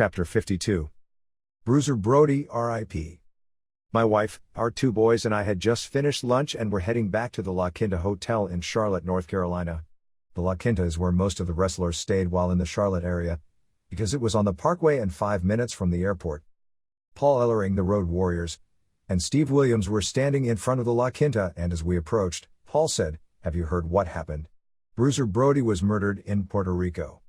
Chapter 52. Bruiser Brody, R.I.P. My wife, our two boys and I had just finished lunch and were heading back to the La Quinta Hotel in Charlotte, North Carolina. The La Quinta is where most of the wrestlers stayed while in the Charlotte area, because it was on the Parkway and 5 minutes from the airport. Paul Ellering, the Road Warriors, and Steve Williams were standing in front of the La Quinta, and as we approached, Paul said, "Have you heard what happened? Bruiser Brody was murdered in Puerto Rico."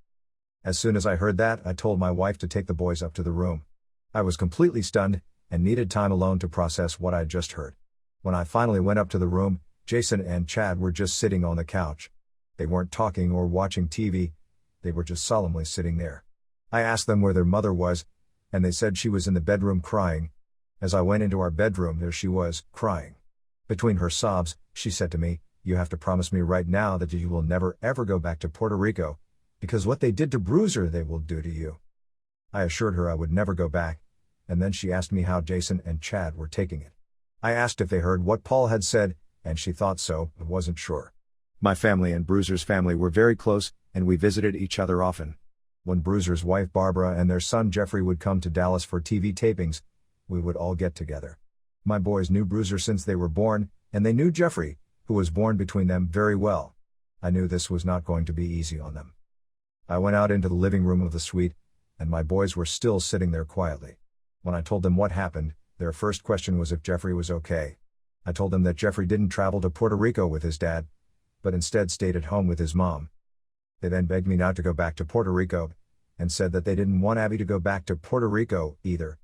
As soon as I heard that, I told my wife to take the boys up to the room. I was completely stunned, and needed time alone to process what I'd just heard. When I finally went up to the room, Jason and Chad were just sitting on the couch. They weren't talking or watching TV, they were just solemnly sitting there. I asked them where their mother was, and they said she was in the bedroom crying. As I went into our bedroom, there she was, crying. Between her sobs, she said to me, "You have to promise me right now that you will never ever go back to Puerto Rico, because what they did to Bruiser they will do to you." I assured her I would never go back, and then she asked me how Jason and Chad were taking it. I asked if they heard what Paul had said, and she thought so, but wasn't sure. My family and Bruiser's family were very close, and we visited each other often. When Bruiser's wife Barbara and their son Jeffrey would come to Dallas for TV tapings, we would all get together. My boys knew Bruiser since they were born, and they knew Jeffrey, who was born between them, very well. I knew this was not going to be easy on them. I went out into the living room of the suite, and my boys were still sitting there quietly. When I told them what happened, their first question was if Jeffrey was okay. I told them that Jeffrey didn't travel to Puerto Rico with his dad, but instead stayed at home with his mom. They then begged me not to go back to Puerto Rico, and said that they didn't want Abby to go back to Puerto Rico either.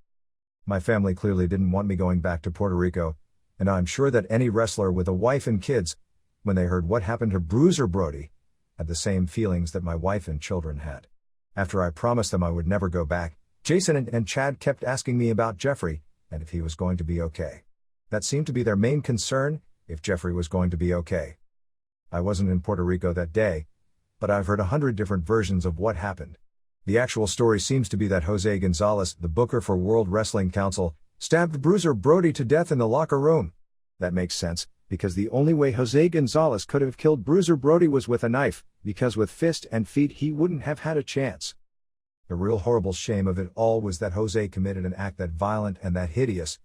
My family clearly didn't want me going back to Puerto Rico, and I'm sure that any wrestler with a wife and kids, when they heard what happened to Bruiser Brody, had the same feelings that my wife and children had. After I promised them I would never go back, Jason and Chad kept asking me about Jeffrey, and if he was going to be okay. That seemed to be their main concern, if Jeffrey was going to be okay. I wasn't in Puerto Rico that day, but I've heard 100 different versions of what happened. The actual story seems to be that Jose Gonzalez, the booker for World Wrestling Council, stabbed Bruiser Brody to death in the locker room. That makes sense, because the only way Jose Gonzalez could have killed Bruiser Brody was with a knife, because with fist and feet he wouldn't have had a chance. The real horrible shame of it all was that Jose committed an act that violent and that hideous,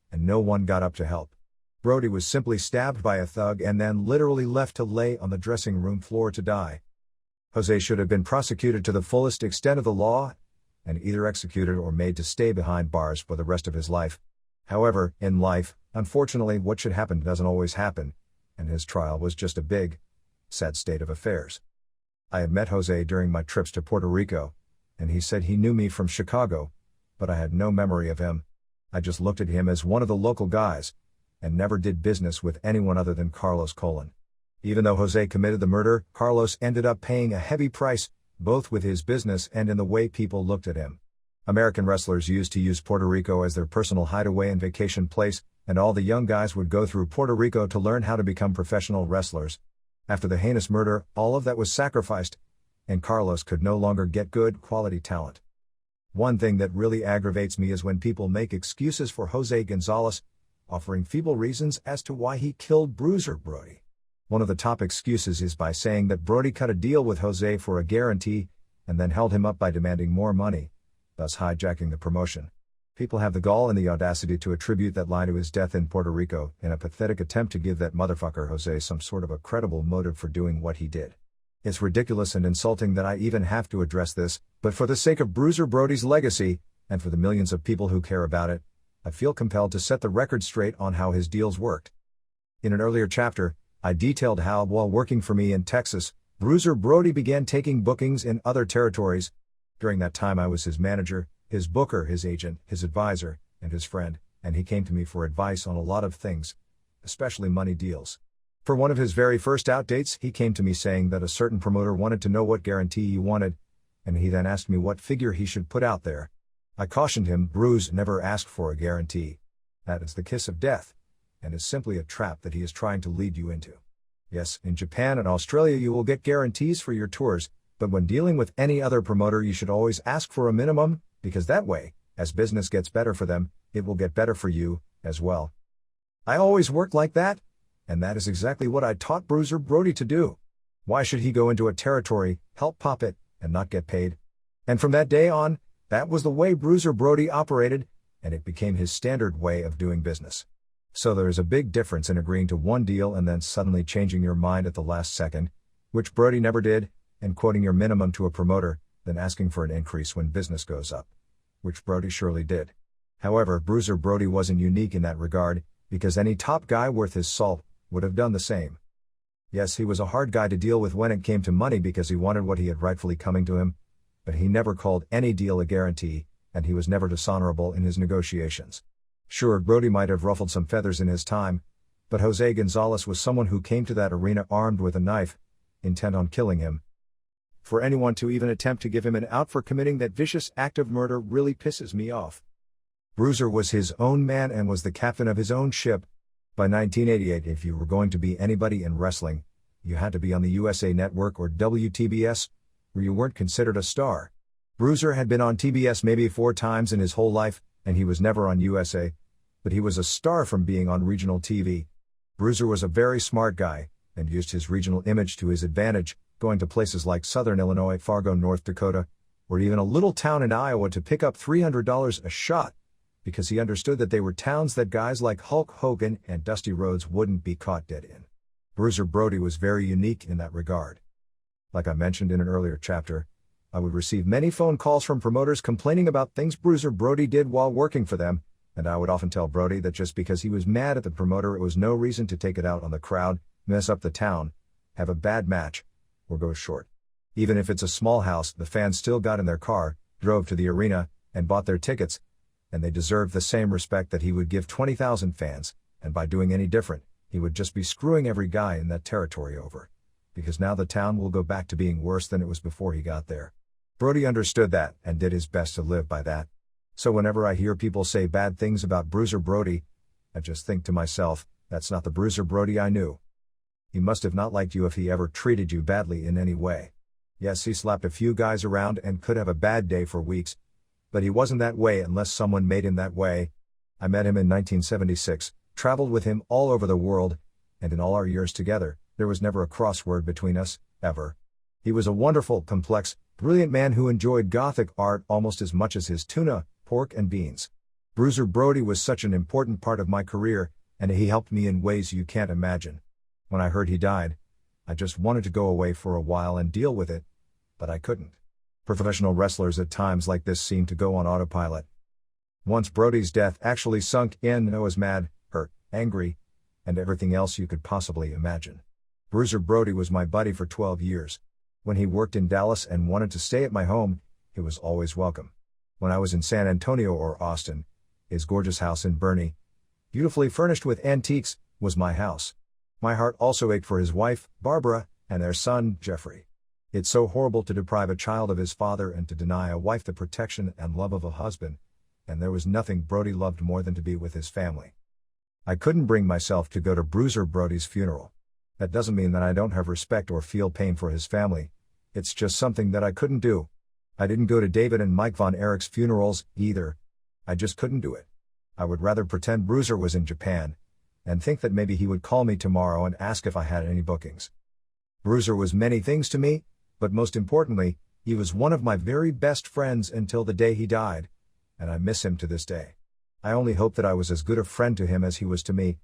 and no one got up to help. Brody was simply stabbed by a thug and then literally left to lay on the dressing room floor to die. Jose should have been prosecuted to the fullest extent of the law, and either executed or made to stay behind bars for the rest of his life. However, in life, unfortunately what should happen doesn't always happen, and his trial was just a big, sad state of affairs. I had met Jose during my trips to Puerto Rico, and he said he knew me from Chicago, but I had no memory of him. I just looked at him as one of the local guys, and never did business with anyone other than Carlos Colon. Even though Jose committed the murder, Carlos ended up paying a heavy price, both with his business and in the way people looked at him. American wrestlers used to use Puerto Rico as their personal hideaway and vacation place, and all the young guys would go through Puerto Rico to learn how to become professional wrestlers. After the heinous murder, all of that was sacrificed, and Carlos could no longer get good quality talent. One thing that really aggravates me is when people make excuses for Jose Gonzalez, offering feeble reasons as to why he killed Bruiser Brody. One of the top excuses is by saying that Brody cut a deal with Jose for a guarantee, and then held him up by demanding more money, thus hijacking the promotion. People have the gall and the audacity to attribute that lie to his death in Puerto Rico in a pathetic attempt to give that motherfucker Jose some sort of a credible motive for doing what he did. It's ridiculous and insulting that I even have to address this, but for the sake of Bruiser Brody's legacy, and for the millions of people who care about it, I feel compelled to set the record straight on how his deals worked. In an earlier chapter, I detailed how, while working for me in Texas, Bruiser Brody began taking bookings in other territories. During that time I was his manager, his booker, his agent, his advisor, and his friend, and he came to me for advice on a lot of things, especially money deals. For one of his very first outdates, he came to me saying that a certain promoter wanted to know what guarantee he wanted, and he then asked me what figure he should put out there. I cautioned him, "Bruce never asked for a guarantee. That is the kiss of death, and is simply a trap that he is trying to lead you into. Yes, in Japan and Australia you will get guarantees for your tours, but when dealing with any other promoter you should always ask for a minimum, because that way, as business gets better for them, it will get better for you, as well." I always worked like that, and that is exactly what I taught Bruiser Brody to do. Why should he go into a territory, help pop it, and not get paid? And from that day on, That was the way Bruiser Brody operated, and it became his standard way of doing business. So there is a big difference in agreeing to one deal and then suddenly changing your mind at the last second, which Brody never did, and quoting your minimum to a promoter, then asking for an increase when business goes up, which Brody surely did. However, Bruiser Brody wasn't unique in that regard, because any top guy worth his salt would have done the same. Yes, he was a hard guy to deal with when it came to money because he wanted what he had rightfully coming to him, but he never called any deal a guarantee, and he was never dishonorable in his negotiations. Sure, Brody might have ruffled some feathers in his time, but Jose Gonzalez was someone who came to that arena armed with a knife, intent on killing him. For anyone to even attempt to give him an out for committing that vicious act of murder really pisses me off. Bruiser was his own man and was the captain of his own ship. By 1988, if you were going to be anybody in wrestling, you had to be on the USA Network or WTBS, where you weren't considered a star. Bruiser had been on TBS maybe 4 times in his whole life, and he was never on USA, but he was a star from being on regional TV. Bruiser was a very smart guy, and used his regional image to his advantage, going to places like Southern Illinois, Fargo, North Dakota, or even a little town in Iowa to pick up $300 a shot, because he understood that they were towns that guys like Hulk Hogan and Dusty Rhodes wouldn't be caught dead in. Bruiser Brody was very unique in that regard. Like I mentioned in an earlier chapter, I would receive many phone calls from promoters complaining about things Bruiser Brody did while working for them, and I would often tell Brody that just because he was mad at the promoter it was no reason to take it out on the crowd, mess up the town, have a bad match, or go short. Even if it's a small house, the fans still got in their car, drove to the arena, and bought their tickets, and they deserved the same respect that he would give 20,000 fans, and by doing any different, he would just be screwing every guy in that territory over. Because now the town will go back to being worse than it was before he got there. Brody understood that, and did his best to live by that. So whenever I hear people say bad things about Bruiser Brody, I just think to myself, that's not the Bruiser Brody I knew. He must have not liked you if he ever treated you badly in any way. Yes, he slapped a few guys around and could have a bad day for weeks, but he wasn't that way unless someone made him that way. I met him in 1976, traveled with him all over the world, and in all our years together, there was never a crossword between us, ever. He was a wonderful, complex, brilliant man who enjoyed Gothic art almost as much as his tuna, pork and beans. Bruiser Brody was such an important part of my career, and he helped me in ways you can't imagine. When I heard he died, I just wanted to go away for a while and deal with it, but I couldn't. Professional wrestlers at times like this seem to go on autopilot. Once Brody's death actually sunk in, I was mad, hurt, angry, and everything else you could possibly imagine. Bruiser Brody was my buddy for 12 years. When he worked in Dallas and wanted to stay at my home, he was always welcome. When I was in San Antonio or Austin, his gorgeous house in Bernie, beautifully furnished with antiques, was my house. My heart also ached for his wife, Barbara, and their son, Jeffrey. It's so horrible to deprive a child of his father and to deny a wife the protection and love of a husband, and there was nothing Brody loved more than to be with his family. I couldn't bring myself to go to Bruiser Brody's funeral. That doesn't mean that I don't have respect or feel pain for his family, it's just something that I couldn't do. I didn't go to David and Mike Von Erich's funerals, either. I just couldn't do it. I would rather pretend Bruiser was in Japan, and think that maybe he would call me tomorrow and ask if I had any bookings. Bruiser was many things to me, but most importantly, he was one of my very best friends until the day he died, and I miss him to this day. I only hope that I was as good a friend to him as he was to me,